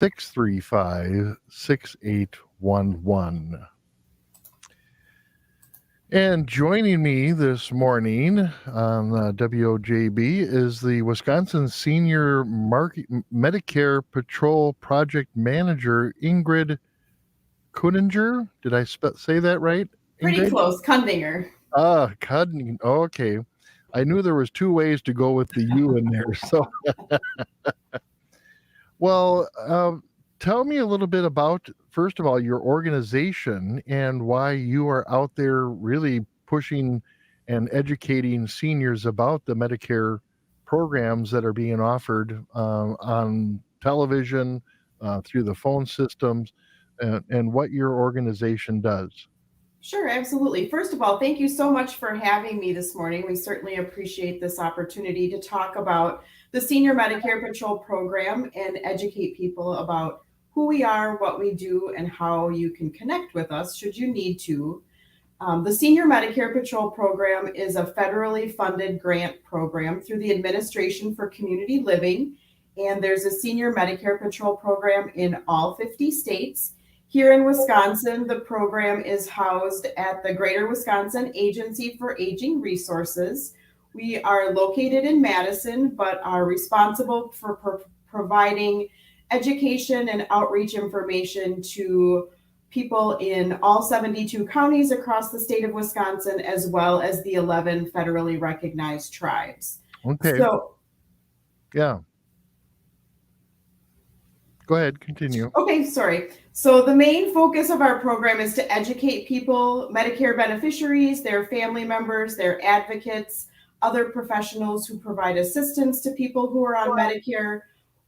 635 6811. And joining me this morning on WOJB is the Wisconsin Senior Medicare Patrol Project Manager, Ingrid Kundinger. Did I say that right, Pretty Ingrid? close, Kundinger. Kundinger. Oh, okay. I knew there was two ways to go with the U in there. So, well, tell me a little bit about, first of all, your organization and why you are out there really pushing and educating seniors about the Medicare programs that are being offered on television, through the phone systems, and what your organization does. Sure, absolutely. First of all, thank you so much for having me this morning. We certainly appreciate this opportunity to talk about the Senior Medicare Patrol program and educate people about who we are, what we do, and how you can connect with us should you need to. The Senior Medicare Patrol program is a federally funded grant program through the Administration for Community Living, and there's a Senior Medicare Patrol program in all 50 states. Here in Wisconsin, the program is housed at the Greater Wisconsin Agency for Aging Resources. We are located in Madison, but are responsible for providing education and outreach information to people in all 72 counties across the state of Wisconsin, as well as the 11 federally recognized tribes. Okay. So, Yeah. Go ahead, continue. okay, sorry. So the main focus of our program is to educate people, Medicare beneficiaries, their family members, their advocates, other professionals who provide assistance to people who are on Medicare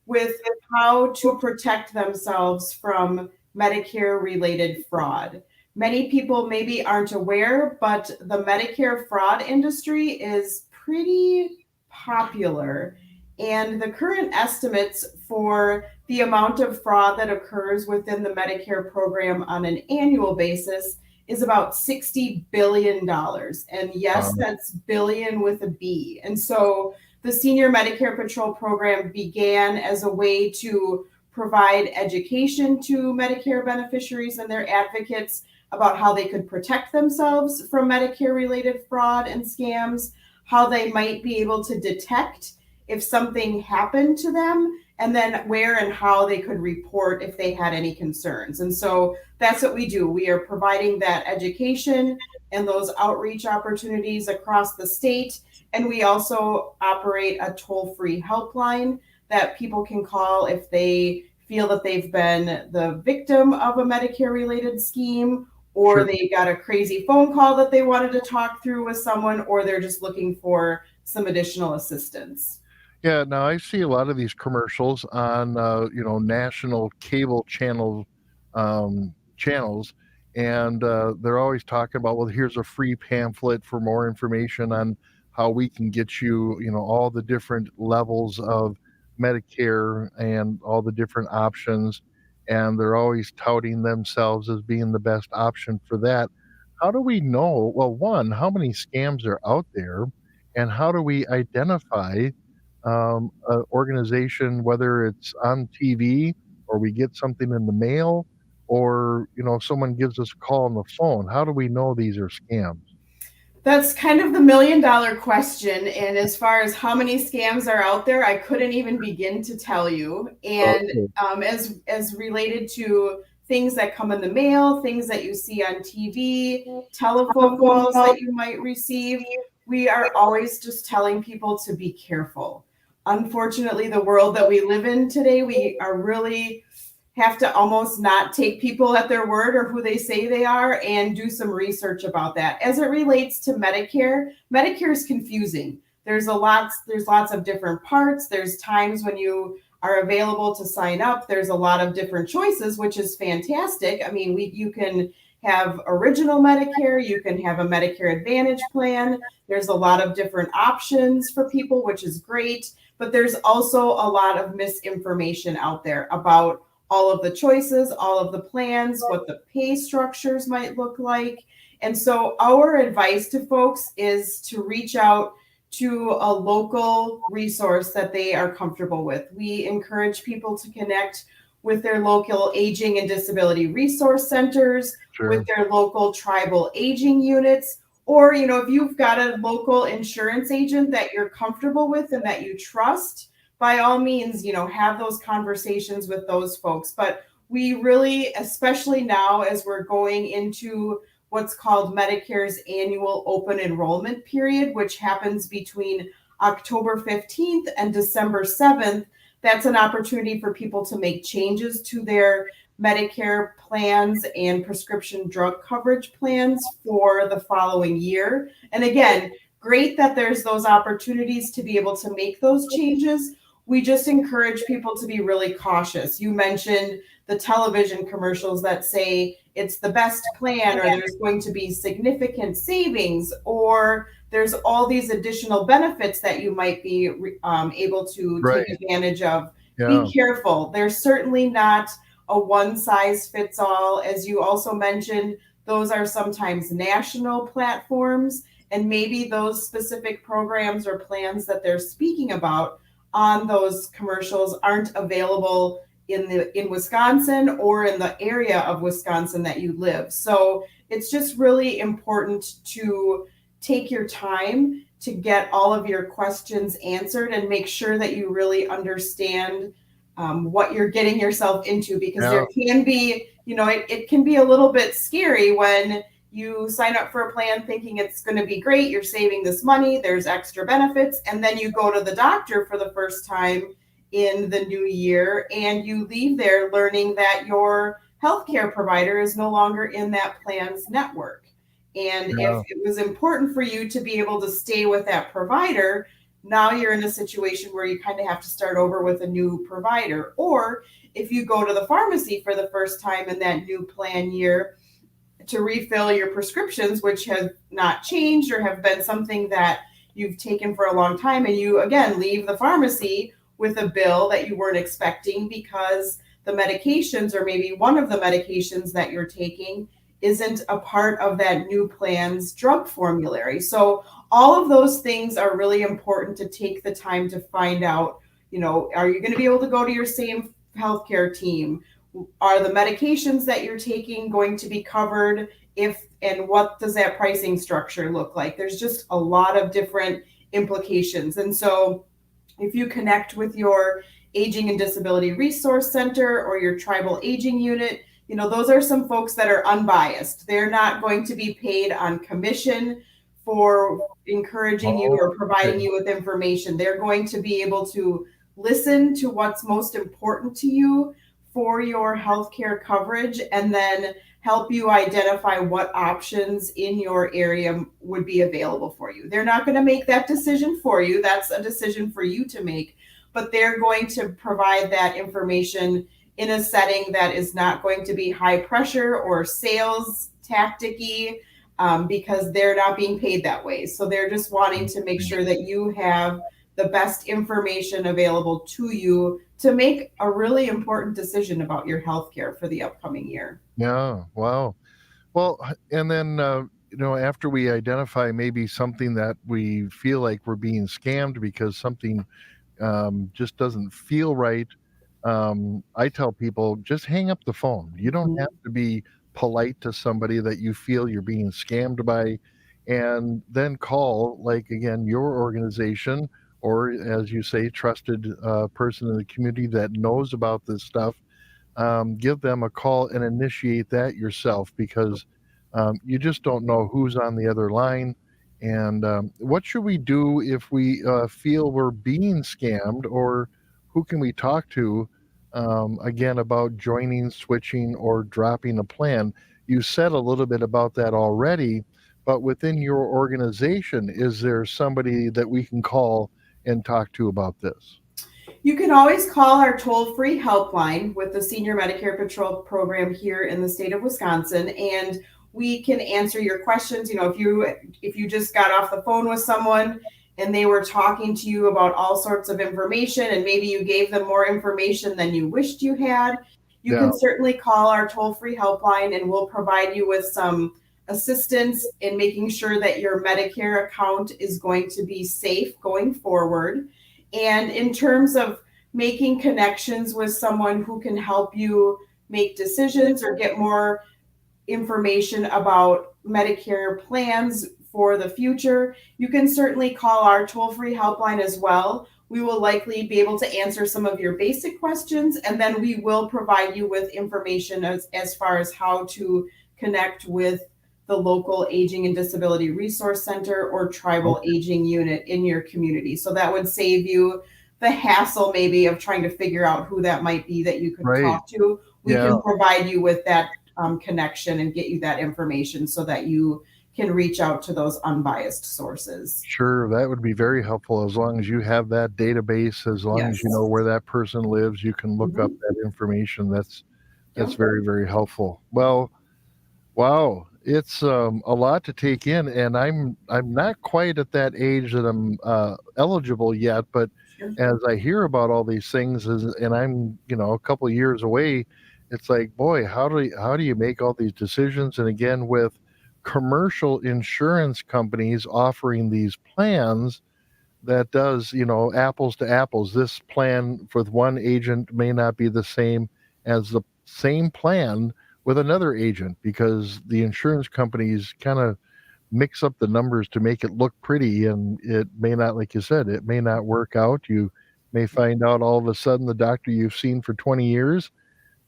with how to protect themselves from Medicare related fraud. Many people maybe aren't aware, but the Medicare fraud industry is pretty popular. And the current estimates for the amount of fraud that occurs within the Medicare program on an annual basis is about $60 billion. And yes, that's billion with a B. And so the Senior Medicare Patrol program began as a way to provide education to Medicare beneficiaries and their advocates about how they could protect themselves from Medicare related fraud and scams, how they might be able to detect if something happened to them, and then where and how they could report if they had any concerns. And so that's what we do. We are providing that education and those outreach opportunities across the state. And we also operate a toll-free helpline that people can call if they feel that they've been the victim of a Medicare-related scheme, or Sure. they got a crazy phone call that they wanted to talk through with someone, or they're just looking for some additional assistance. Yeah, now I see a lot of these commercials on national cable channels, and they're always talking about, well, here's a free pamphlet for more information on how we can get you, all the different levels of Medicare and all the different options, and they're always touting themselves as being the best option for that. How do we know, well, one, how many scams are out there, and how do we identify an organization, whether it's on TV or we get something in the mail, or someone gives us a call on the phone? How do we know these are scams? That's kind of the $1,000,000 question. And as far as how many scams are out there, I couldn't even begin to tell you. And Okay. as related to things that come in the mail, things that you see on TV, telephone calls that you might receive, we are always just telling people to be careful. Unfortunately, the world that we live in today, we are really have to almost not take people at their word or who they say they are, and do some research about that. As it relates to Medicare, Medicare is confusing. There's lots of different parts. There's times when you are available to sign up. There's a lot of different choices, which is fantastic. I mean, you can have original Medicare, you can have a Medicare Advantage plan. There's a lot of different options for people, which is great. But there's also a lot of misinformation out there about all of the choices, all of the plans, what the pay structures might look like. And so our advice to folks is to reach out to a local resource that they are comfortable with. We encourage people to connect with their local aging and disability resource centers, with Sure. their local tribal aging units, or if you've got a local insurance agent that you're comfortable with and that you trust, by all means, have those conversations with those folks. But we really, especially now as we're going into what's called Medicare's annual open enrollment period, which happens between October 15th and December 7th, that's an opportunity for people to make changes to their Medicare plans and prescription drug coverage plans for the following year. And again, great that there's those opportunities to be able to make those changes. We just encourage people to be really cautious. You mentioned the television commercials that say it's the best plan, or there's going to be significant savings, or there's all these additional benefits that you might be able to Right. take advantage of. Yeah. Be careful. There's certainly not a one size fits all. As you also mentioned, those are sometimes national platforms, and maybe those specific programs or plans that they're speaking about on those commercials aren't available in Wisconsin or in the area of Wisconsin that you live. So it's just really important to take your time to get all of your questions answered and make sure that you really understand what you're getting yourself into, because Yeah. there can be, it can be a little bit scary when you sign up for a plan thinking it's going to be great, you're saving this money, there's extra benefits, and then you go to the doctor for the first time in the new year and you leave there learning that your healthcare provider is no longer in that plan's network. And Yeah. if it was important for you to be able to stay with that provider, now you're in a situation where you kind of have to start over with a new provider. Or if you go to the pharmacy for the first time in that new plan year to refill your prescriptions, which have not changed or have been something that you've taken for a long time, and you again leave the pharmacy with a bill that you weren't expecting because the medications, or maybe one of the medications that you're taking, isn't a part of that new plan's drug formulary. So all of those things are really important to take the time to find out. Are you going to be able to go to your same healthcare team? Are the medications that you're taking going to be covered? If and what does that pricing structure look like? There's just a lot of different implications. And so if you connect with your aging and disability resource center or your tribal aging unit, those are some folks that are unbiased. They're not going to be paid on commission for encouraging you Oh, or providing okay. you with information. They're going to be able to listen to what's most important to you for your healthcare coverage and then help you identify what options in your area would be available for you. They're not going to make that decision for you. That's a decision for you to make, but they're going to provide that information in a setting that is not going to be high pressure or sales tactic-y, because they're not being paid that way. So they're just wanting to make sure that you have the best information available to you to make a really important decision about your healthcare for the upcoming year. Yeah. Wow. Well, and then, after we identify maybe something that we feel like we're being scammed because something just doesn't feel right, I tell people just hang up the phone. You don't have to be polite to somebody that you feel you're being scammed by, and then call, like, again, your organization, or as you say, trusted person in the community that knows about this stuff. Give them a call and initiate that yourself, because you just don't know who's on the other line. And what should we do if we feel we're being scammed, or who can we talk to, again, about joining, switching, or dropping a plan? You said a little bit about that already, but within your organization, is there somebody that we can call and talk to about this? You can always call our toll-free helpline with the Senior Medicare Patrol program here in the state of Wisconsin, and we can answer your questions. If you just got off the phone with someone and they were talking to you about all sorts of information, and maybe you gave them more information than you wished you had, you Yeah. can certainly call our toll-free helpline, and we'll provide you with some assistance in making sure that your Medicare account is going to be safe going forward. And in terms of making connections with someone who can help you make decisions or get more information about Medicare plans for the future, you can certainly call our toll-free helpline as well. We will likely be able to answer some of your basic questions, and then we will provide you with information as far as how to connect with the local Aging and Disability Resource Center or tribal aging unit in your community. So that would save you the hassle maybe of trying to figure out who that might be that you could Right. talk to. We Yeah. can provide you with that connection and get you that information so that you can reach out to those unbiased sources. Sure, that would be very helpful as long as you have that database, as long as Yes. you know where that person lives, you can look up Mhm. that information. That's Yep. very, very helpful. Well, wow, it's a lot to take in, and I'm not quite at that age that I'm eligible yet, but Sure. as I hear about all these things, and I'm a couple of years away, it's like, boy, how do you make all these decisions? And again, with commercial insurance companies offering these plans, that does, apples to apples. This plan for one agent may not be the same as the same plan with another agent because the insurance companies kind of mix up the numbers to make it look pretty, and it may not, like you said, it may not work out. You may find out all of a sudden the doctor you've seen for 20 years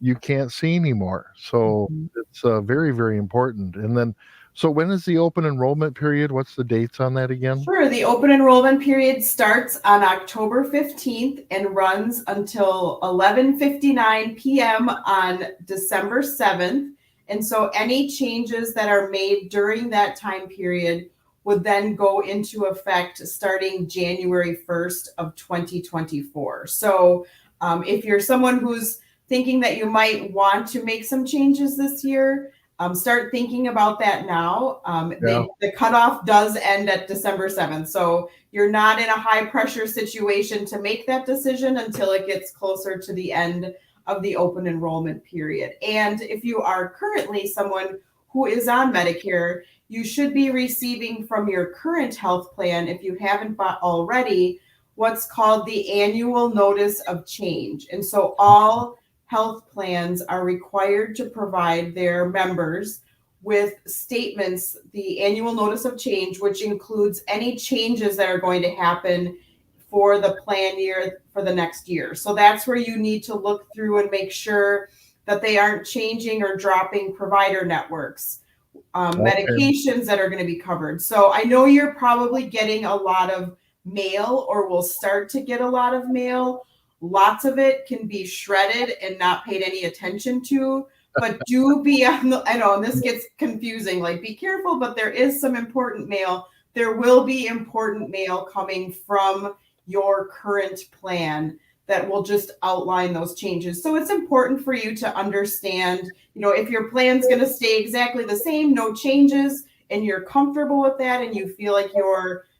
you can't see anymore. So Mhm. it's very, very important. And then, so when is the open enrollment period? What's the dates on that again? Sure. The open enrollment period starts on October 15th and runs until 11:59 p.m. on December 7th. And so any changes that are made during that time period would then go into effect starting January 1st of 2024. So if you're someone who's thinking that you might want to make some changes this year, start thinking about that now. Yeah. The cutoff does end at December 7th. So you're not in a high pressure situation to make that decision until it gets closer to the end of the open enrollment period. And if you are currently someone who is on Medicare, you should be receiving from your current health plan, if you haven't bought already, what's called the annual notice of change. And so all health plans are required to provide their members with statements, the annual notice of change, which includes any changes that are going to happen for the plan year for the next year. So that's where you need to look through and make sure that they aren't changing or dropping provider networks, Okay. medications that are going to be covered. So I know you're probably getting a lot of mail or will start to get a lot of mail. Lots of it can be shredded and not paid any attention to, but do be on the, I know, and this gets confusing, like be careful, but there is some important mail. There will be important mail coming from your current plan that will just outline those changes. So it's important for you to understand, if your plan's going to stay exactly the same, no changes, and you're comfortable with that and you feel like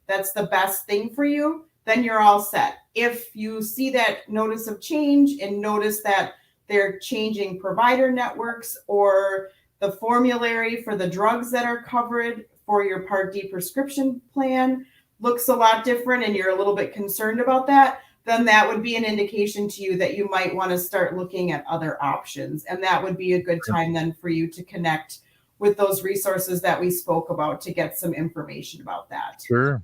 that's the best thing for you, then you're all set. If you see that notice of change and notice that they're changing provider networks or the formulary for the drugs that are covered for your Part D prescription plan looks a lot different and you're a little bit concerned about that, then that would be an indication to you that you might want to start looking at other options. And that would be a good time then for you to connect with those resources that we spoke about to get some information about that. Sure.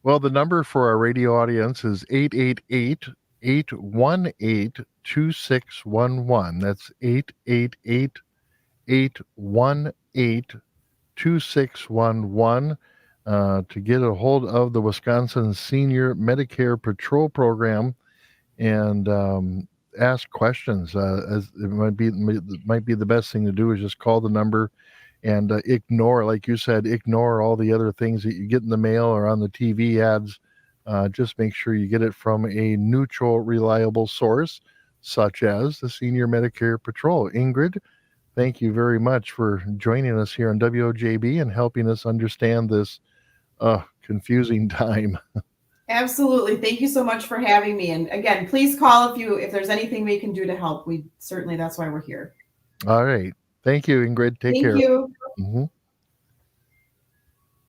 Well, the number for our radio audience is 888-818-2611. That's 888-818-2611 to get a hold of the Wisconsin Senior Medicare Patrol Program and ask questions. As it might be the best thing to do is just call the number and ignore, like you said, ignore all the other things that you get in the mail or on the TV ads. Just make sure you get it from a neutral, reliable source, such as the Senior Medicare Patrol. Ingrid, thank you very much for joining us here on WOJB and helping us understand this confusing time. Absolutely. Thank you so much for having me. And again, please call if there's anything we can do to help. That's why we're here. All right. Thank you, Ingrid. Take Thank care. you. Mhm.